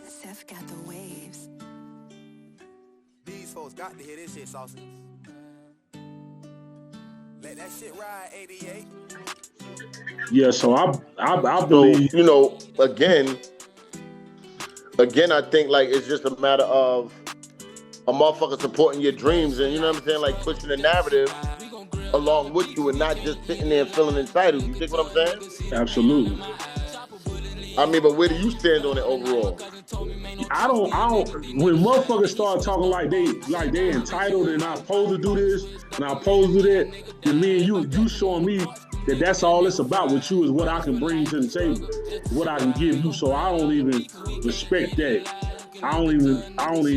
Seth got the waves. These folks got to hear this shit, Saucy. Let that shit ride, 88. Yeah, so I believe. So, you know, again, I think like it's just a matter of a motherfucker supporting your dreams and, you know what I'm saying, like pushing the narrative along with you and not just sitting there and feeling entitled. You think what I'm saying? Absolutely. I mean, but where do you stand on it overall? I don't. When motherfuckers start talking like they entitled and I'm supposed to do this and I'm supposed to do that, then me and you showing me that that's all it's about with you is what I can bring to the table, what I can give you. So I don't even respect that. I don't even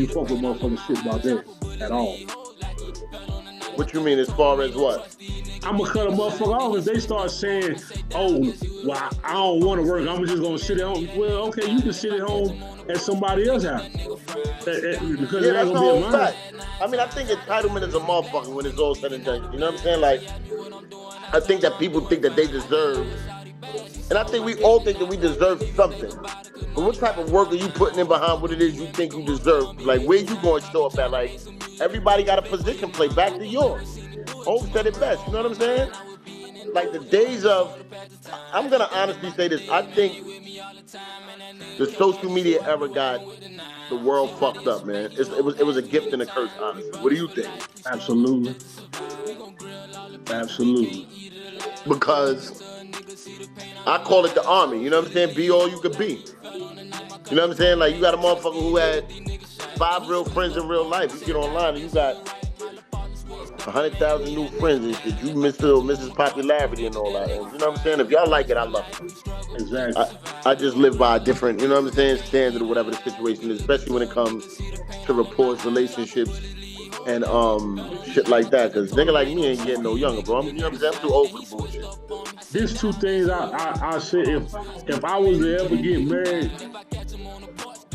fuck with motherfucking shit about that at all. What you mean as far as what? I'm gonna cut a motherfucker off if they start saying, "Oh, well, I don't want to work. I'm just gonna sit at home." Well, okay, you can sit at home at somebody else's house because yeah, that's the whole fact. mine. I mean, I think entitlement is a motherfucker when it's all said and done. You know what I'm saying? Like, I think that people think that they deserve, and I think we all think that we deserve something. But what type of work are you putting in behind what it is you think you deserve? Like, where you going to show up at? Like, everybody got a position play. Back to yours. Hope said it best. You know what I'm saying? Like the days of, I'm gonna honestly say this. I think the social media era got the world fucked up, man. It was a gift and a curse, honestly. What do you think? Absolutely. Because I call it the army. You know what I'm saying? Be all you could be. You know what I'm saying? Like you got a motherfucker who had 5 real friends in real life. You get online and you got 100,000 new friends and shit. You Mrs. Popularity and all that. And you know what I'm saying? If y'all like it, I love it. Exactly. I just live by a different, you know what I'm saying, standard or whatever the situation is, especially when it comes to reports, relationships, and shit like that. Because nigga like me ain't getting no younger, bro. You know what I'm saying? I'm too old for the bullshit. There's 2 things I said. If I was to ever get married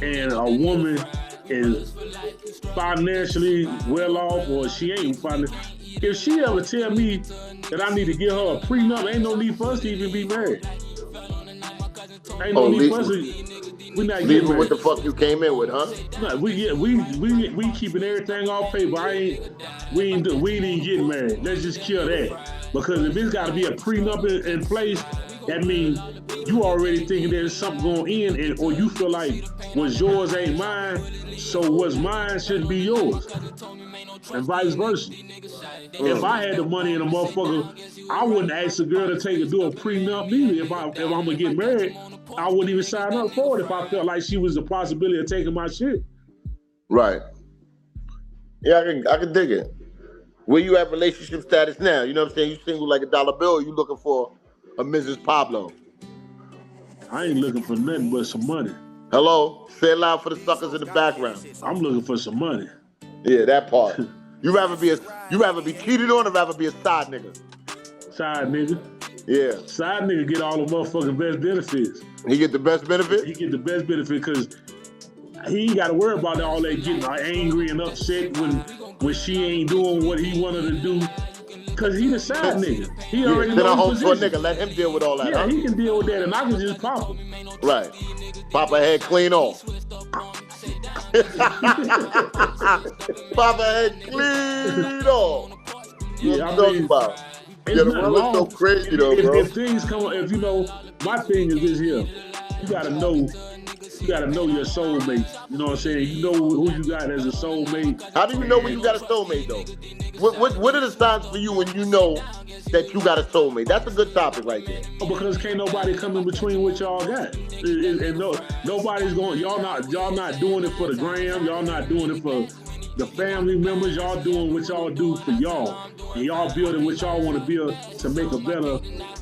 and a woman is financially well off or she ain't financially, if she ever tell me that I need to give her a prenup, ain't no need for us to even be married. Ain't no need for us to, we not getting married. What the fuck you came in with, huh? No, we keeping everything off paper. We ain't even getting married. Let's just kill that. Because if it's got to be a prenup in place, that means you already thinking there's something going in, or you feel like what's yours ain't mine, so what's mine shouldn't be yours, and vice versa. If I had the money in a motherfucker, I wouldn't ask a girl to do a prenup either. If I'm gonna get married, I wouldn't even sign up for it if I felt like she was the possibility of taking my shit. Right. Yeah, I can dig it. Where you at relationship status now? You know what I'm saying? You single like a dollar bill, or you looking for a Mrs. Pablo? I ain't looking for nothing but some money. Hello? Say it loud for the suckers in the background. I'm looking for some money. Yeah, that part. You rather be cheated on or rather be a side nigga? Side nigga. Yeah. Side nigga get all the motherfucking best benefits. He get the best benefit? He get the best benefit because he ain't got to worry about all that getting angry and upset when she ain't doing what he wanted to do. Cause he the side nigga. He already knows his position. For a nigga, let him deal with all that. Yeah, huh? He can deal with that, and I can just pop him. Right, pop a head clean off. Pop a head clean off. Yeah, what I'm talking about. Yeah, the world is so crazy though, bro. If things come, if you know, my thing is this here. You gotta know your soulmate. You know what I'm saying? You know who you got as a soulmate. How do you know when you got a soulmate though? What are the signs for you when you know that you got a soulmate? That's a good topic right there. Because can't nobody come in between what y'all got. And nobody's going. Y'all not doing it for the gram. Y'all not doing it for the family members. Y'all doing what y'all do for y'all, and y'all building what y'all want to build to make a better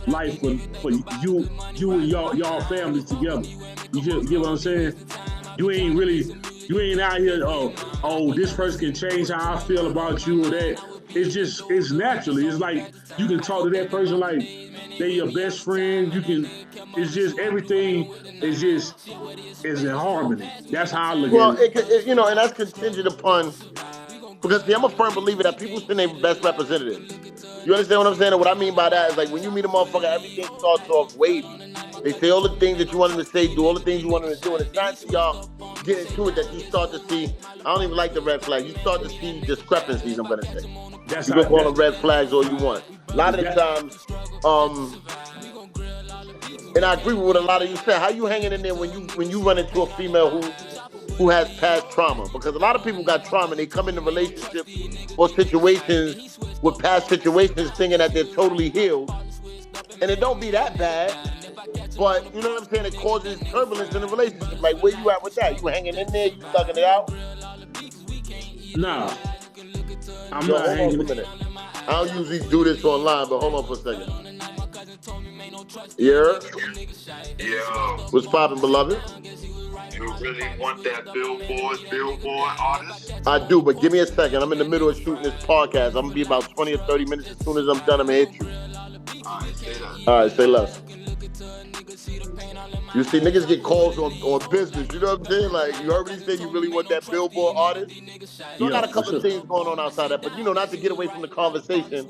life for you and y'all families together. You get what I'm saying? You ain't out here, oh, this person can change how I feel about you or that. It's naturally. It's like you can talk to that person like they your best friend. It's just everything is in harmony. That's how I look at it. Well, and that's contingent upon, because see, I'm a firm believer that people send their best representatives. You understand what I'm saying? And what I mean by that is like when you meet a motherfucker, everything starts off wavy. They say all the things that you want them to say, do all the things you want them to do, and it's not until y'all get into it that you start to see, I don't even like the red flag, you start to see discrepancies, I'm going to say. That's You can call them red flags all you want. A lot of the times, and I agree with what a lot of you said. How you hanging in there when you run into a female who has past trauma? Because a lot of people got trauma and they come into relationships or situations with past situations thinking that they're totally healed. And it don't be that bad. But, you know what I'm saying? It causes turbulence in the relationship. Like, where you at with that? You hanging in there? You thugging it out? Nah. I'm Yo, not hold hanging. on for a minute. I don't usually do this online, but hold on for a second. Yeah? Yeah. What's poppin', beloved? You really want that billboard artist? I do, but give me a second. I'm in the middle of shooting this podcast. I'm gonna be about 20 or 30 minutes. As soon as I'm done, I'm gonna hit you. Alright, say that. Alright, say less. You see, niggas get calls on business. You know what I'm saying? Like, you heard me say you really want that billboard artist? So I got a couple of things going on outside that, but not to get away from the conversation.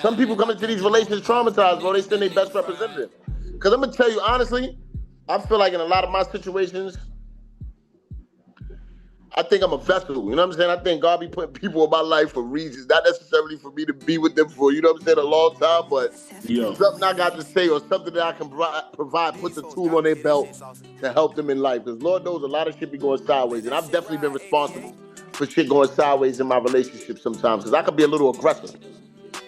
Some people come into these relations traumatized, bro. They send their best representative. Because I'm gonna tell you honestly, I feel like in a lot of my situations, I think I'm a vessel, you know what I'm saying? I think God be putting people in my life for reasons, not necessarily for me to be with them for, you know what I'm saying, a long time, but something I got to say or something that I can provide, put the tool on their belt to help them in life. Because Lord knows a lot of shit be going sideways, and I've definitely been responsible for shit going sideways in my relationship sometimes, because I could be a little aggressive.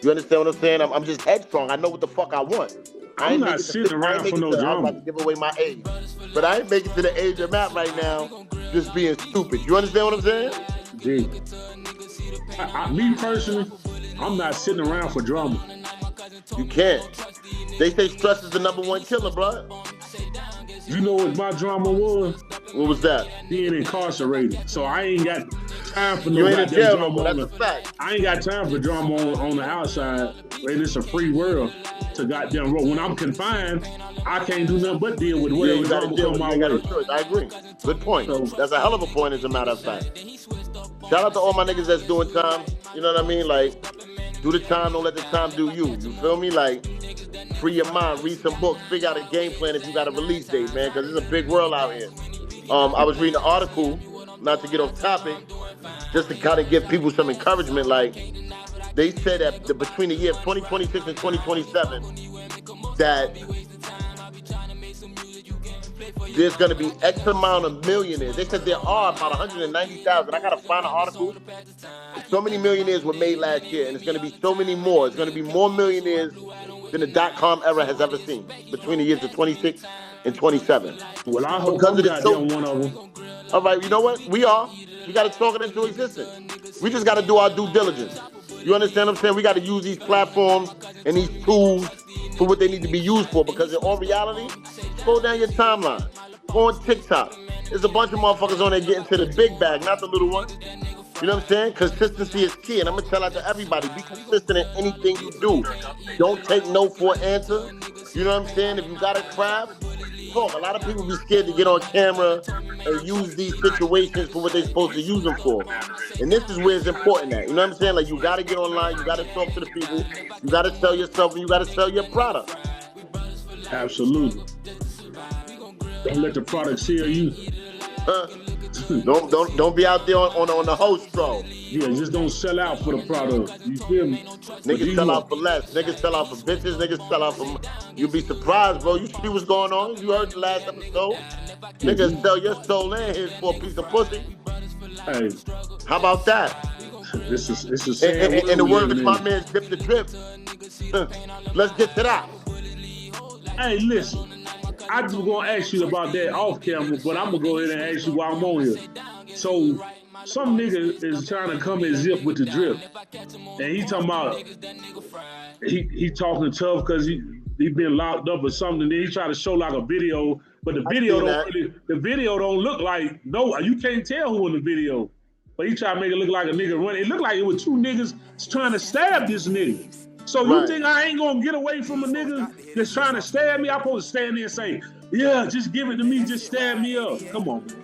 You understand what I'm saying? I'm just headstrong. I know what the fuck I want. I'm not sitting around for no drama. I was about to give away my age. But I ain't making it to the age I'm at right now just being stupid. You understand what I'm saying? Gee. Me personally, I'm not sitting around for drama. You can't. They say stress is the #1 killer, bro. You know what my drama was? What was that? Being incarcerated. So I ain't got time for no You ain't in jail, drama. that's a fact. I ain't got time for drama on the outside. And it's a free world to goddamn roll. When I'm confined, I can't do nothing but deal with whatever drama come my way. I agree. Good point. That's a hell of a point, as a matter of fact. Shout out to all my niggas that's doing time. You know what I mean? Like, do the time, don't let the time do you. You feel me? Like, free your mind, read some books, figure out a game plan if you got a release date, man, because it's a big world out here. I was reading an article, not to get off topic, just to kind of give people some encouragement. Like, they said that between the year of 2026 and 2027, that there's going to be X amount of millionaires. They said there are about 190,000. I got to find an article. So many millionaires were made last year, and it's going to be so many more. It's going to be more millionaires than the .com era has ever seen between the years of 26 and 27. Well, I hope I'm goddamn one of them. All right, you know what? We are. We got to talk it into existence. We just got to do our due diligence. You understand what I'm saying? We got to use these platforms and these tools for what they need to be used for, because in all reality, scroll down your timeline. Go on TikTok. There's a bunch of motherfuckers on there getting to the big bag, not the little one. You know what I'm saying? Consistency is key, and I'm going to tell out to everybody, be consistent in anything you do. Don't take no for an answer. You know what I'm saying? If you got a craft, talk. A lot of people be scared to get on camera and use these situations for what they're supposed to use them for. And this is where it's important at. You know what I'm saying? Like, you got to get online, you got to talk to the people, you got to sell yourself, and you got to sell your product. Absolutely. Don't let the product sell you. Don't be out there on the host stroll. Yeah, just don't sell out for the product. You feel me? Niggas sell out for less. Niggas sell out for bitches. Niggas sell out for... You'll be surprised, bro. You see what's going on? You heard the last episode? Niggas sell your soul and his for a piece of pussy. Hey. How about that? This is sad. And the word of my man, Zip the Drip. Let's get to that. Hey, listen. I was going to ask you about that off camera, but I'm going to go ahead and ask you while I'm on here. So, some nigga is trying to come and Zip with the drip. And he talking about, he talking tough because he been locked up or something. Then he try to show like a video, but the video don't look like, no, you can't tell who in the video. But he try to make it look like a nigga running. It looked like it was two niggas trying to stab this nigga. So you think I ain't gonna get away from a nigga that's trying to stab me? I'm supposed to stand there and say, yeah, just give it to me, just stab me up. Come on, man.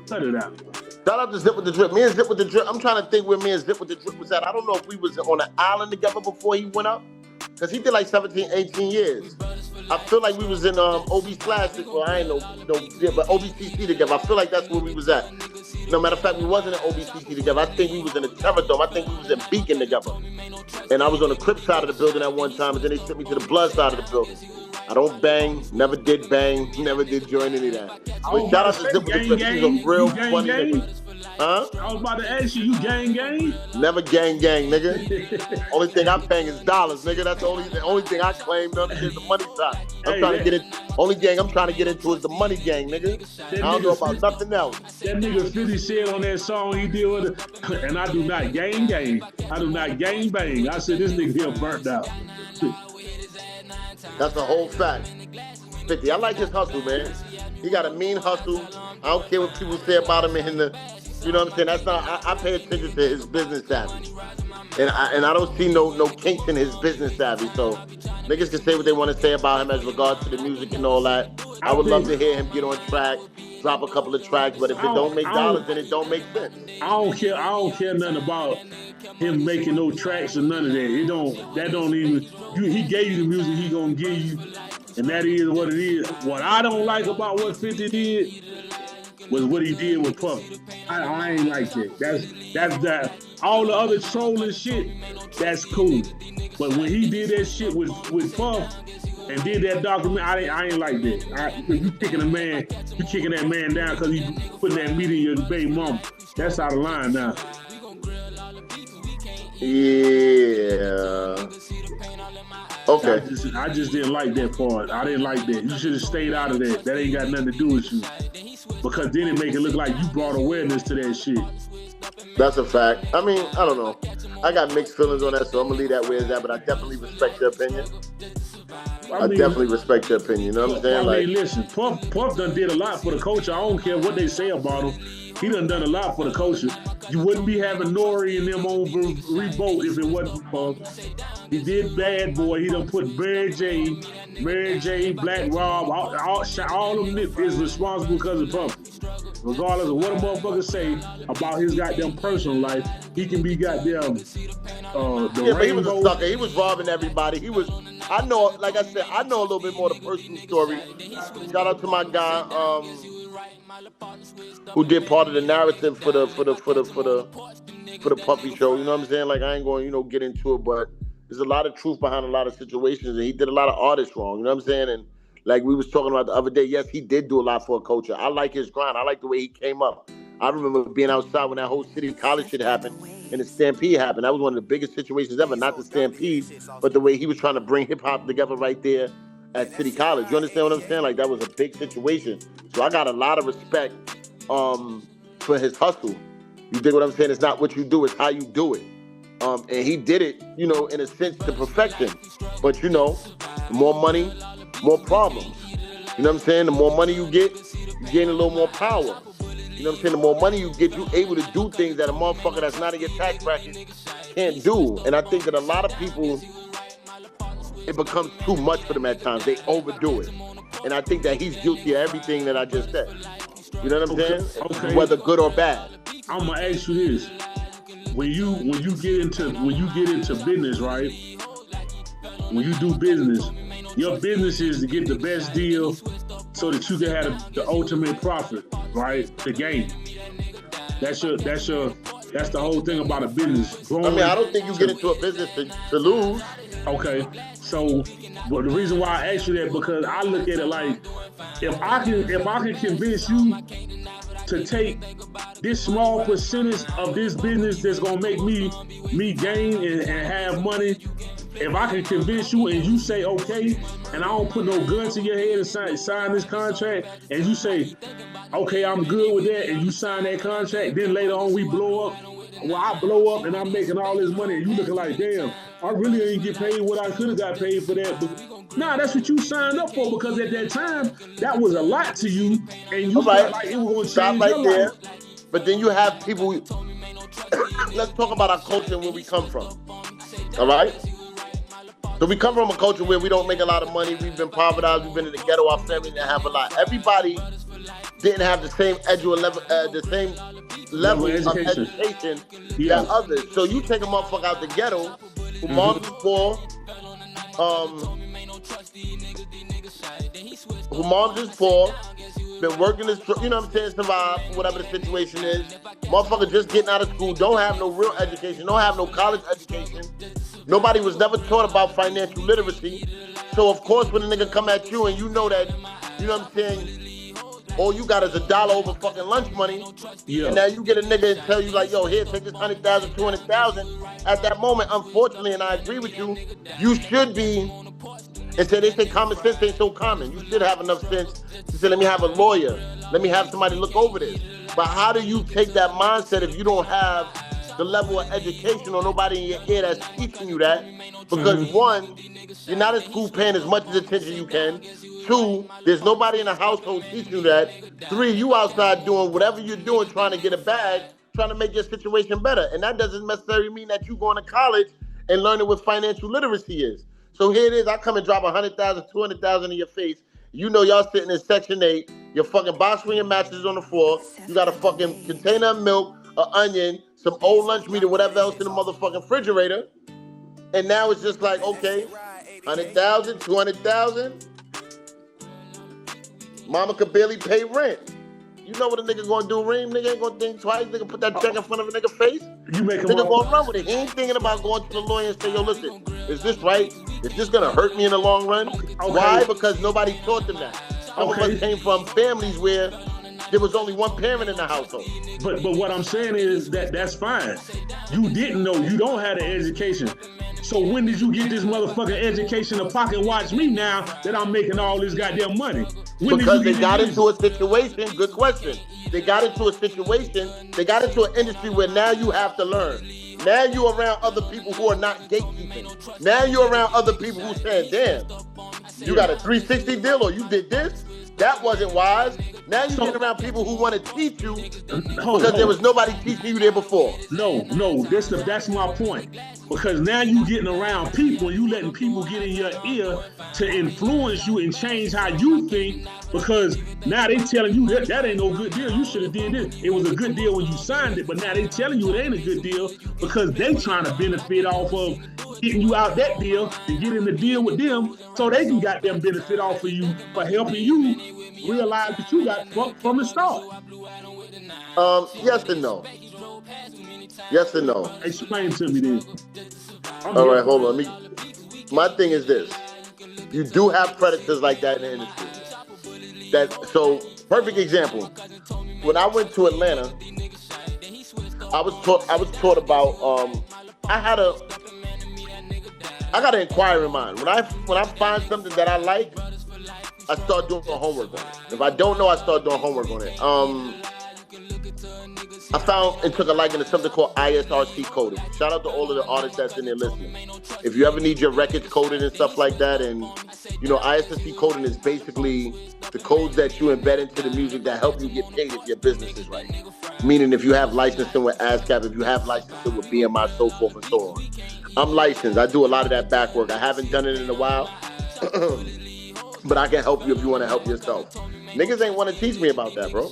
Cut it out. Shout out to Zip with the Drip. Me and Zip with the Drip, I'm trying to think where me and Zip with the Drip was at. I don't know if we was on an island together before he went up. Because he did like 17, 18 years. I feel like we was in OB Slash, well, I ain't no, yeah, but OBCC together. I feel like that's where we was at. No matter of fact, we wasn't in OBCC together. I think we was in the Terror Dome. I think we was in Beacon together. And I was on the Crip side of the building at one time, and then they sent me to the Blood side of the building. I don't bang, never did bang, never did join any of that. But shout out to Zipper because he's a real funny nigga. Huh? I was about to ask you gang? Never gang, nigga. Only thing I paying is dollars, nigga. That's the only thing I claim is the money side. Trying to get it. Only gang I'm trying to get into is the money gang, nigga. I don't know about nothing else. That nigga 50 said on that song he did with it, and I do not gang. I do not gang bang. I said this nigga here burnt out. That's a whole fact. 50. I like his hustle, man. He got a mean hustle. I don't care what people say about him in the, you know what I'm saying? That's not. I pay attention to his business savvy, and I don't see no kinks in his business savvy. So niggas can say what they want to say about him as regards to the music and all that. I would love to hear him get on track, drop a couple of tracks, but if it don't make dollars, then it don't make sense. I don't care nothing about him making no tracks or none of that. That don't even. He gave you the music he gonna give you, and that is what it is. What I don't like about what 50 did was what he did with Puff. I ain't like that. That's that. All the other trolling shit, that's cool. But when he did that shit with Puff and did that document, I ain't like that. You kicking that man down because he putting that meat in your baby mama. That's out of line now. Yeah. Okay. I just didn't like that part. I didn't like that. You should have stayed out of that. That ain't got nothing to do with you. Because then it make it look like you brought awareness to that shit. That's a fact. I mean, I don't know. I got mixed feelings on that, so I'm gonna leave that where it's at, but I definitely respect your opinion. I definitely respect your opinion. You know what I'm saying? I mean, listen, Puff done did a lot for the culture. I don't care what they say about him. He done a lot for the culture. You wouldn't be having Nori and them on Revolt if it wasn't for Puff. He did Bad Boy. He done put Mary J, Black Rob, all of them is responsible because of Puff. Regardless of what a motherfucker say about his goddamn personal life, he can be goddamn but he was a sucker. He was robbing everybody. I know, like I said, I know a little bit more of the personal story. Shout out to my guy, who did part of the narrative for the Puffy show. You know what I'm saying? Like, I ain't going, get into it, but there's a lot of truth behind a lot of situations, and he did a lot of artists wrong. You know what I'm saying? And like we was talking about the other day, yes, he did do a lot for a culture. I like his grind. I like the way he came up. I remember being outside when that whole City College shit happened and the Stampede happened. That was one of the biggest situations ever. Not the Stampede, but the way he was trying to bring hip hop together right there at City College. You understand what I'm saying? Like, that was a big situation. So I got a lot of respect for his hustle. You dig what I'm saying? It's not what you do, it's how you do it. And he did it, in a sense, to perfection. But, more money, more problems. You know what I'm saying? The more money you get, you gain a little more power. You know what I'm saying? The more money you get, you're able to do things that a motherfucker that's not in your tax bracket can't do. And I think that a lot of people, it becomes too much for them at times. They overdo it. And I think that he's guilty of everything that I just said. You know what I'm saying? Okay. Whether good or bad. I'm gonna ask you this. When you get into business, right? When you do business, your business is to get the best deal so that you can have the ultimate profit, right? The gain. That's the whole thing about a business. I don't think you get into a business to lose. Okay, so but the reason why I ask you that, because I look at it like, if I can convince you to take this small percentage of this business that's gonna make me gain and have money. If I can convince you and you say okay, and I don't put no gun to your head and sign this contract, and you say, okay, I'm good with that, and you sign that contract, then later on we blow up. Well, I blow up and I'm making all this money, and you looking like, damn, I really ain't get paid what I could have got paid for that. But nah, that's what you signed up for, because at that time, that was a lot to you, and you felt like it was going to change your life. But then you have people, let's talk about our culture and where we come from, all right? So we come from a culture where we don't make a lot of money, we've been impoverished, we've been in the ghetto, our family didn't have a lot. Everybody didn't have the same level of education than others. So you take a motherfucker out the ghetto, who moms is poor, who moms is poor, been working this, you know what I'm saying, survive, whatever the situation is. Motherfucker just getting out of school, don't have no real education, don't have no college education. Nobody was never taught about financial literacy. So of course when a nigga come at you and you know that, you know what I'm saying, all you got is $1 over fucking lunch money, and now you get a nigga and tell you like, yo, here, take this 100,000, 200,000. At that moment, unfortunately, and I agree with you, you should be, and so they say common sense ain't so common. You should have enough sense to say, let me have a lawyer, let me have somebody look over this. But how do you take that mindset if you don't have the level of education or nobody in your ear that's teaching you that? Because one, you're not in school paying as much attention you can. Two, there's nobody in the household teaching you that. Three, you outside doing whatever you're doing, trying to get a bag, trying to make your situation better. And that doesn't necessarily mean that you going to college and learning what financial literacy is. So here it is, I come and drop 100,000, 200,000 in your face. You know y'all sitting in Section 8, your fucking box spring mattresses on the floor, you got a fucking container of milk, an onion, some old lunch meat or whatever else in the motherfucking refrigerator. And now it's just like, okay, 100,000, 200,000. Mama could barely pay rent. You know what a nigga gonna do, Reem? Nigga ain't gonna think twice. Nigga put that check in front of a nigga face. You make him nigga gonna run with it. He ain't thinking about going to the lawyer and say, yo, listen, is this right? Is this gonna hurt me in the long run? Okay. Why? Because nobody taught them that. Some of us came from families where there was only one parent in the household. But what I'm saying is that's fine. You didn't know. You don't have the education. So when did you get this motherfucking education to pocket watch me now that I'm making all this goddamn money? Because they got into a situation, good question. They got into a situation, they got into an industry where now you have to learn. Now you're around other people who are not gatekeeping. Now you're around other people who saying, damn, you got a 360 deal or you did this? That wasn't wise. Now you're getting around people who want to teach you because there was nobody teaching you there before. No, that's my point. Because now you getting around people and you letting people get in your ear to influence you and change how you think, because now they telling you that ain't no good deal. You should have did this. It was a good deal when you signed it, but now they telling you it ain't a good deal because they trying to benefit off of getting you out that deal and get in the deal with them so they can got them benefit off of you for helping you realize that you got fucked from the start. Yes and no. Yes and no. Explain to me then. All right, hold on. My thing is this. You do have predators like that in the industry. So, perfect example. When I went to Atlanta, I was taught about I got an inquiring mind. When I find something that I like, I start doing homework on it. If I don't know, I start doing homework on it. I found and took a liking to something called ISRC coding. Shout out to all of the artists that's in there listening. If you ever need your records coded and stuff like that, and you know, ISRC coding is basically the codes that you embed into the music that help you get paid if your business is right. Meaning if you have licensing with ASCAP, if you have licensing with BMI, so forth and so on. I'm licensed. I do a lot of that back work. I haven't done it in a while, but I can help you if you want to help yourself. Niggas ain't want to teach me about that, bro.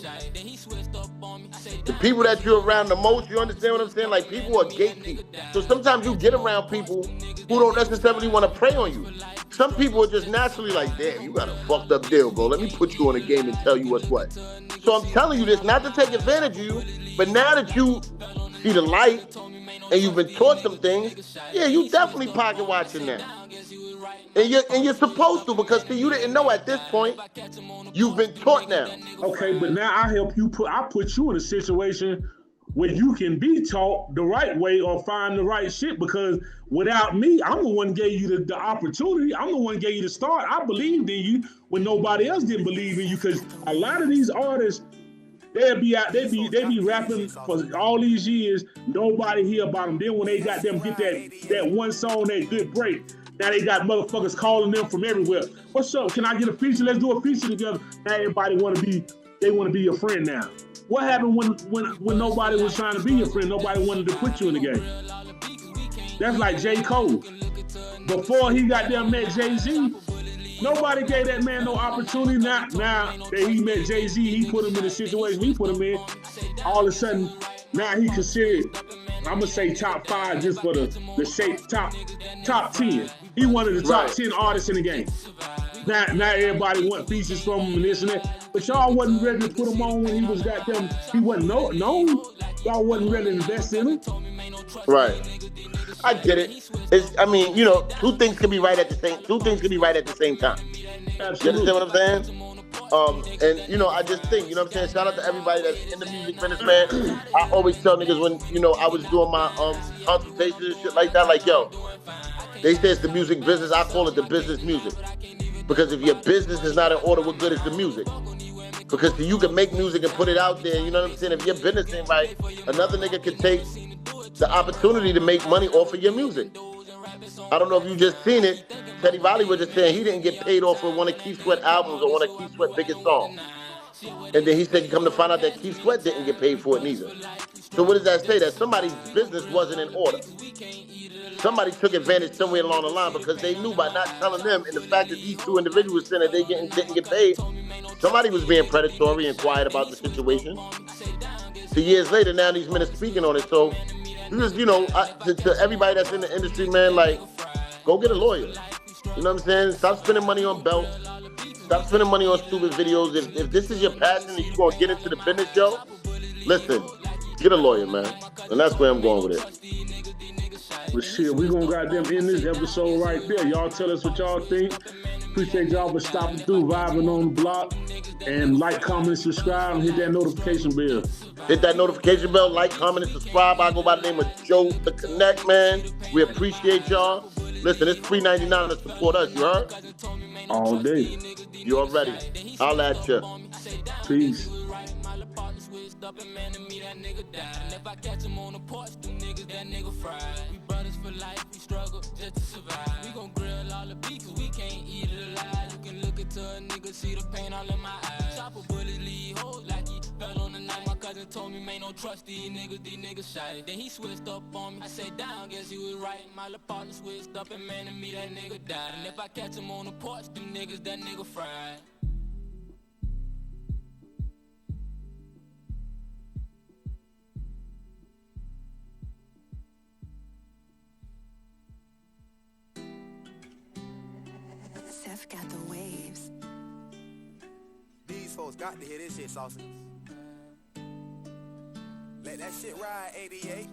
The people that you're around the most, you understand what I'm saying? Like, people are gatekeepers. So sometimes you get around people who don't necessarily want to prey on you. Some people are just naturally like, damn, you got a fucked up deal, bro. Let me put you on a game and tell you what's what. So I'm telling you this not to take advantage of you, but now that you see the light and you've been taught some things, yeah, you definitely pocket watching now. And you're supposed to, because see, you didn't know at this point. You've been taught now. Okay, but now I help you I put you in a situation where you can be taught the right way or find the right shit, because without me, I'm the one who gave you the opportunity. I'm the one who gave you the start. I believed in you when nobody else didn't believe in you, because a lot of these artists, they be rapping for all these years, nobody hear about them. Then when they got them get that one song, that good break, now they got motherfuckers calling them from everywhere. What's up? Can I get a feature? Let's do a feature together. Now everybody want to be your friend now. What happened when nobody was trying to be your friend? Nobody wanted to put you in the game. That's like J. Cole. Before he got there met Jay-Z, nobody gave that man no opportunity. Now that he met Jay-Z, he put him in the situation he put him in. All of a sudden, now he considered, I'm gonna say top 5 just for the shape, top 10. He one of the top 10 artists in the game. now everybody want pieces from him and this and that. But y'all wasn't ready to put him on when he was goddamn. He wasn't known. Y'all wasn't ready to invest in him. Right. I get it. I mean, you know, two things can be right at the same time. Absolutely. You understand what I'm saying? And you know, I just think, you know what I'm saying? Shout out to everybody that's in the music business, man. I always tell niggas when, you know, I was doing my consultations and shit like that, like, yo, they say it's the music business, I call it the business music. Because if your business is not in order, what good is the music? Because you can make music and put it out there, you know what I'm saying? If your business ain't right, another nigga can take the opportunity to make money off of your music. I don't know if you just seen it. Teddy Riley was just saying he didn't get paid off for one of Keith Sweat albums or one of Keith Sweat biggest songs. And then he said he come to find out that Keith Sweat didn't get paid for it neither. So what does that say? That somebody's business wasn't in order. Somebody took advantage somewhere along the line because they knew by not telling them, and the fact that these two individuals said that they didn't get paid, somebody was being predatory and quiet about the situation. So years later, now these men are speaking on it. So just, you know, to everybody that's in the industry, man, like, go get a lawyer. You know what I'm saying? Stop spending money on belts. Stop spending money on stupid videos. If this is your passion and you're going to get into the business, yo, listen, get a lawyer, man. And that's where I'm going with it. But shit, we gonna goddamn end this episode right there. Y'all tell us what y'all think. Appreciate y'all for stopping through, vibing on the block. And like, comment, subscribe, and hit that notification bell. Hit that notification bell, like, comment, and subscribe. I go by the name of Joe the Connect, man. We appreciate y'all. Listen, it's $3.99 to support us, you heard? All day. You already. Holla at ya. Peace. Up and man to me, that nigga died. And if I catch him on the porch, them niggas, that nigga fried. We brothers for life, we struggle just to survive. We gon' grill all the beef, cause we can't eat it alive. You can look into a nigga, see the pain all in my eyes. Chopper bullets leave holes like he fell on the night. My cousin told me, man, don't trust these niggas shy. Then he switched up on me, I said down, guess he was right. My little partner switched up and man to me, that nigga died. And if I catch him on the porch, them niggas, that nigga fried. Got the waves. These folks got to hear this shit, Saucy. Let that shit ride, 88.